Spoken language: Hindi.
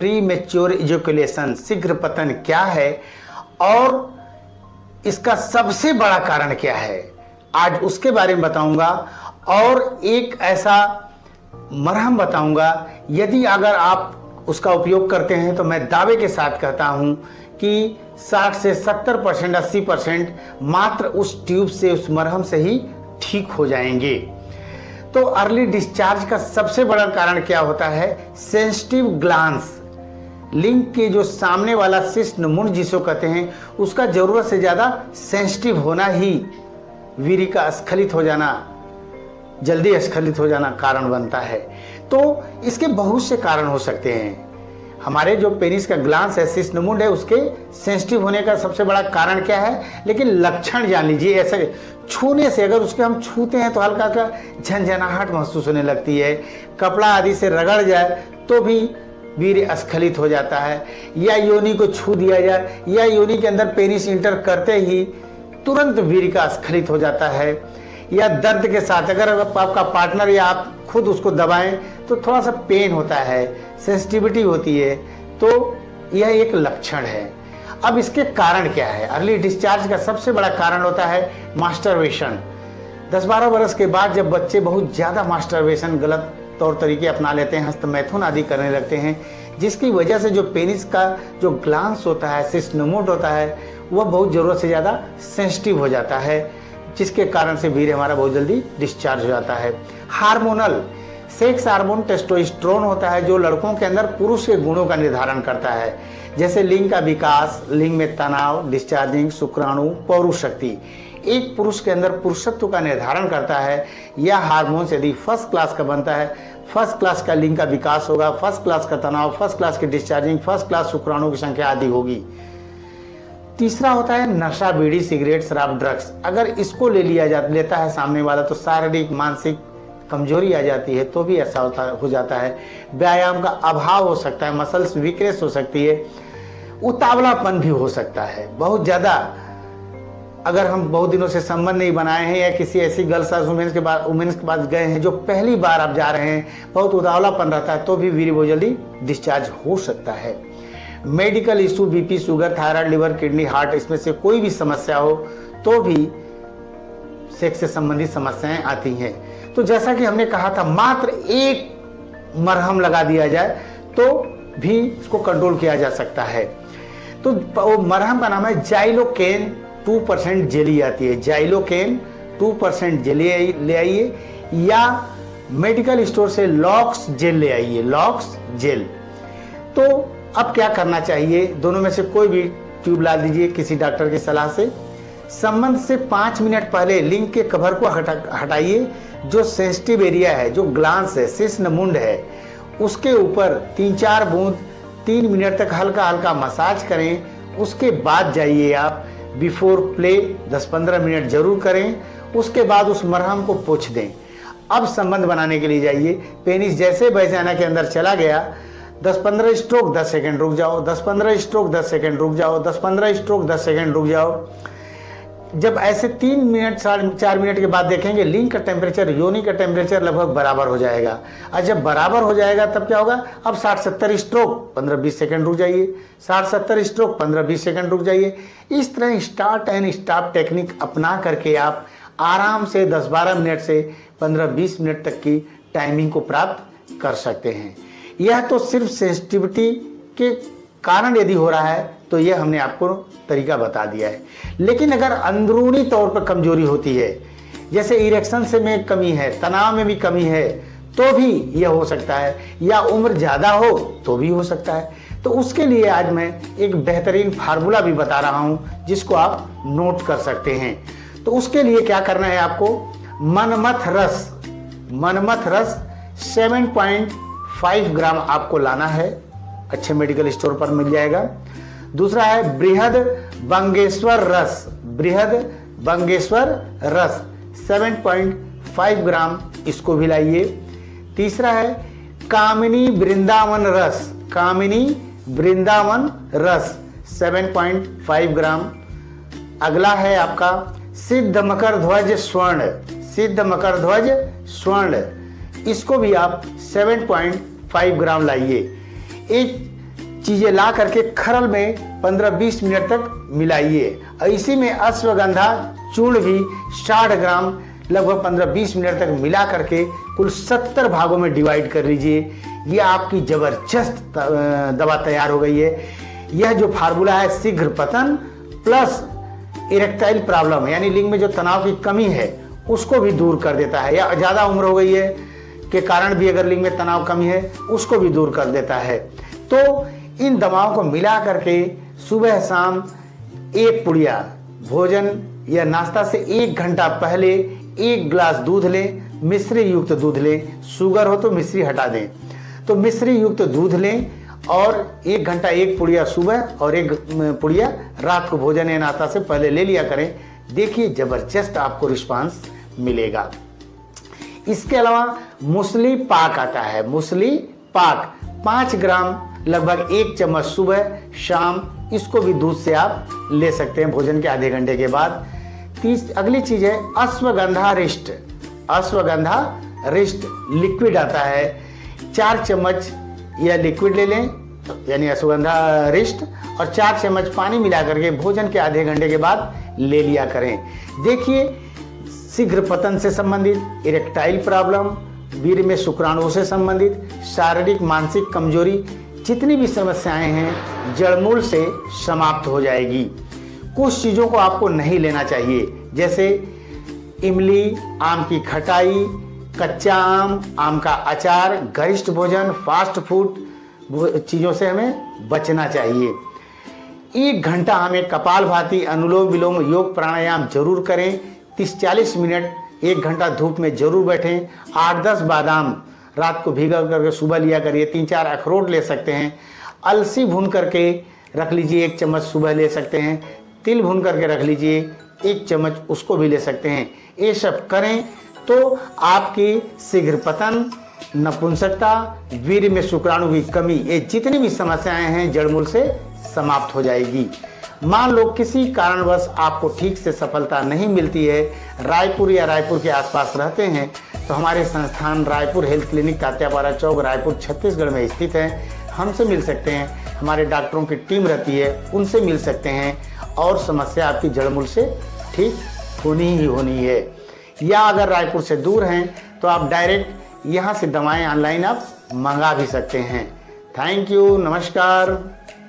प्री मैच्योर इजैकुलेशन, शीघ्र पतन क्या है और इसका सबसे बड़ा कारण क्या है, आज उसके बारे में बताऊंगा। और एक ऐसा मरहम बताऊंगा, यदि अगर आप उसका उपयोग करते हैं तो मैं दावे के साथ कहता हूं कि 60 से 70%, 80% मात्र उस ट्यूब से, उस मरहम से ही ठीक हो जाएंगे। तो अर्ली डिस्चार्ज का सबसे बड़ा कारण क्या होता है? सेंसिटिव ग्लांस, लिंग के जो सामने वाला शिश्न मुंड जिसको कहते हैं, उसका जरूरत से ज्यादा सेंसिटिव होना ही वीर्य का स्खलित हो जाना, जल्दी स्खलित हो जाना कारण बनता है। तो इसके बहुत से कारण हो सकते हैं। हमारे जो पेनिस का ग्लांस है, शिश्न मुंड है, उसके सेंसिटिव होने का सबसे बड़ा कारण क्या है? लेकिन लक्षण जान लीजिए। ऐसे छूने से, अगर उसके हम छूते हैं तो हल्का का झंझनाहट महसूस होने लगती है, कपड़ा आदि से रगड़ जाए तो भी वीर्य स्खलित हो जाता है, या योनि को छू दिया जाए या योनि के अंदर पेनिस इंटर करते ही तुरंत वीर्य का स्खलित हो जाता है, या दर्द के साथ अगर आपका पार्टनर या आप खुद उसको दबाएं तो थोड़ा सा पेन होता है, सेंसिटिविटी होती है, तो यह एक लक्षण है। अब इसके कारण क्या है? अर्ली डिस्चार्ज का सबसे बड़ा कारण होता है मास्टरबेशन। 10-12 वर्ष के बाद जब बच्चे बहुत ज़्यादा मास्टरबेशन, गलत तौर तरीके अपना लेते हैं, हस्तमैथुन आदि करने लगते हैं, जिसकी वजह से जो पेनिस का जो ग्लांस होता है, शिश्न मुंड होता है, वह बहुत ज़रूरत से ज़्यादा सेंसिटिव हो जाता है, जिसके कारण से वीर्य हमारा बहुत जल्दी डिस्चार्ज हो जाता है। हार्मोनल, सेक्स हार्मोन टेस्टोस्टेरोन होता है, जो लड़कों के अंदर पुरुष के गुणों का निर्धारण करता है, जैसे लिंग का विकास, लिंग में तनाव, डिस्चार्जिंग, शुक्राणु, पौरुष शक्ति। एक पुरुष के अंदर पुरुषत्व का निर्धारण करता है। यह हार्मोन यदि फर्स्ट क्लास का बनता है, फर्स्ट क्लास का लिंग का विकास होगा, फर्स्ट क्लास का तनाव, फर्स्ट क्लास की डिस्चार्जिंग, फर्स्ट क्लास शुक्राणु की संख्या आदि होगी। तीसरा होता है नशा, बीड़ी, सिगरेट, शराब, ड्रग्स। अगर इसको लेता है सामने वाला तो शारीरिक मानसिक कमजोरी आ जाती है, तो भी ऐसा हो जाता है। व्यायाम का अभाव हो सकता है, मसल्स वीकनेस हो सकती है, उतावलापन भी हो सकता है बहुत ज़्यादा। अगर हम बहुत दिनों से संबंध नहीं बनाए हैं या किसी ऐसी गर्ल्स वुमेन्स के पास गए हैं जो पहली बार आप जा रहे हैं, बहुत उतावलापन रहता है, तो भी वीर्य बहुत जल्दी डिस्चार्ज हो सकता है। Medical issue, BP, sugar, thyroid, liver, kidney, heart, इसमें से कोई भी समस्या हो तो भी सेक्स से संबंधित समस्याएं आती हैं। तो जैसा कि हमने कहा था, मात्र एक मरहम लगा दिया जाए तो भी इसको कंट्रोल किया जा सकता है। तो वो मरहम का नाम है जाइलोकेन 2% जेली आती है। जाइलोकेन 2% जेली ले आइए, या मेडिकल स्टोर से लॉक्स जेल ले आइए, लॉक्स जेल। तो अब क्या करना चाहिए? दोनों में से कोई भी ट्यूब ला दीजिए किसी डॉक्टर की सलाह से। संबंध से 5 मिनट पहले लिंग के कवर को हटाइए। जो सेंसिटिव एरिया है, जो ग्लांस है, शिश्न मुंड है, उसके ऊपर 3-4 बूंद 3 मिनट तक हल्का हल्का मसाज करें। उसके बाद जाइए आप बिफोर प्ले 10-15 मिनट जरूर करें। उसके बाद उस मरहम को पोंछ दें। अब संबंध बनाने के लिए जाइए। पेनिस जैसे वैजाना के अंदर चला गया, 10-15 स्ट्रोक 10 सेकंड रुक जाओ, 10-15 स्ट्रोक 10 सेकंड रुक जाओ, 10-15 स्ट्रोक 10 सेकंड रुक जाओ। जब ऐसे 3 मिनट 4 मिनट के बाद देखेंगे लिंग का टेम्परेचर, योनि का टेम्परेचर लगभग बराबर हो जाएगा। और जब बराबर हो जाएगा तब क्या होगा? अब 60-70 स्ट्रोक 15-20 सेकंड रुक जाइए, 60-70 स्ट्रोक 15-20 सेकंड रुक जाइए। इस तरह स्टार्ट एंड स्टॉप टेक्निक अपना करके आप आराम से 10-12 मिनट से 15-20 मिनट तक की टाइमिंग को प्राप्त कर सकते हैं। यह तो सिर्फ सेंसिटिविटी के कारण यदि हो रहा है तो यह हमने आपको तरीका बता दिया है। लेकिन अगर अंदरूनी तौर पर कमजोरी होती है, जैसे इरेक्शन से में कमी है, तनाव में भी कमी है, तो भी यह हो सकता है, या उम्र ज़्यादा हो तो भी हो सकता है। तो उसके लिए आज मैं एक बेहतरीन फार्मूला भी बता रहा हूँ जिसको आप नोट कर सकते हैं। तो उसके लिए क्या करना है आपको? मनमथ रस 7.5 ग्राम आपको लाना है, अच्छे मेडिकल स्टोर पर मिल जाएगा। दूसरा है बृहद बंगेश्वर रस 7.5 ग्राम, इसको भी लाइए। तीसरा है कामिनी वृंदावन रस 7.5 ग्राम। अगला है आपका सिद्ध मकर ध्वज स्वर्ण, इसको भी आप 7.5 ग्राम लाइए। एक चीज़ें ला करके खरल में 15-20 मिनट तक मिलाइए। इसी में अश्वगंधा चूर्ण भी 60 ग्राम लगभग 15-20 मिनट तक मिला करके कुल 70 भागों में डिवाइड कर लीजिए। ये आपकी ज़बरदस्त दवा तैयार हो गई है। यह जो फार्मूला है शीघ्र पतन प्लस इरेक्टाइल प्रॉब्लम यानी लिंग में जो तनाव की कमी है उसको भी दूर कर देता है, या ज़्यादा उम्र हो गई है के कारण भी अगर लिंग में तनाव कमी है उसको भी दूर कर देता है। तो इन दवाओं को मिला करके सुबह शाम एक पुड़िया भोजन या नाश्ता से 1 घंटा पहले 1 गिलास दूध लें, मिश्री युक्त दूध लें। शुगर हो तो मिश्री हटा दें। तो मिश्री युक्त दूध लें और 1 घंटा 1 पुड़िया सुबह और 1 पुड़िया रात को भोजन या नाश्ता से पहले ले लिया करें। देखिए ज़बरदस्त आपको रिस्पांस मिलेगा। इसके अलावा मूसली पाक आता है। मूसली पाक 5 ग्राम लगभग 1 चम्मच सुबह शाम, इसको भी दूध से आप ले सकते हैं भोजन के आधे घंटे के बाद। अगली चीज़ है अश्वगंधा रिष्ट। अश्वगंधा रिष्ट लिक्विड आता है, 4 चम्मच यह लिक्विड ले लें यानी अश्वगंधा रिष्ट, और 4 चम्मच पानी मिला करके भोजन के आधे घंटे के बाद ले लिया करें। देखिए शीघ्र पतन से संबंधित, इरेक्टाइल प्रॉब्लम, वीर्य में शुक्राणुओं से संबंधित, शारीरिक मानसिक कमजोरी, जितनी भी समस्याएं हैं जड़मूल से समाप्त हो जाएगी। कुछ चीज़ों को आपको नहीं लेना चाहिए, जैसे इमली, आम की खटाई, कच्चा आम का अचार, गरिष्ठ भोजन, फास्ट फूड चीज़ों से हमें बचना चाहिए। 1 घंटा हमें कपालभाति, अनुलोम विलोम, योग प्राणायाम जरूर करें। 30-40 मिनट 1 घंटा धूप में जरूर बैठें। 8-10 बादाम रात को भिगा करके सुबह लिया करिए। 3-4 अखरोट ले सकते हैं। अलसी भून करके रख लीजिए, 1 चम्मच सुबह ले सकते हैं। तिल भून करके रख लीजिए, 1 चम्मच उसको भी ले सकते हैं। ये सब करें तो आपकी शीघ्र पतन, नपुंसकता, वीर्य में शुक्राणु की कमी, ये जितनी भी समस्याएं हैं जड़मूल से समाप्त हो जाएगी। मान लो किसी कारणवश आपको ठीक से सफलता नहीं मिलती है, रायपुर या रायपुर के आसपास रहते हैं, तो हमारे संस्थान रायपुर हेल्थ क्लिनिक तात्यापारा चौक रायपुर छत्तीसगढ़ में स्थित है। हमसे मिल सकते हैं, हमारे डॉक्टरों की टीम रहती है, उनसे मिल सकते हैं और समस्या आपकी जड़मूल से ठीक होनी ही होनी है। या अगर रायपुर से दूर हैं तो आप डायरेक्ट यहाँ से दवाएं ऑनलाइन आप मंगा भी सकते हैं। थैंक यू, नमस्कार।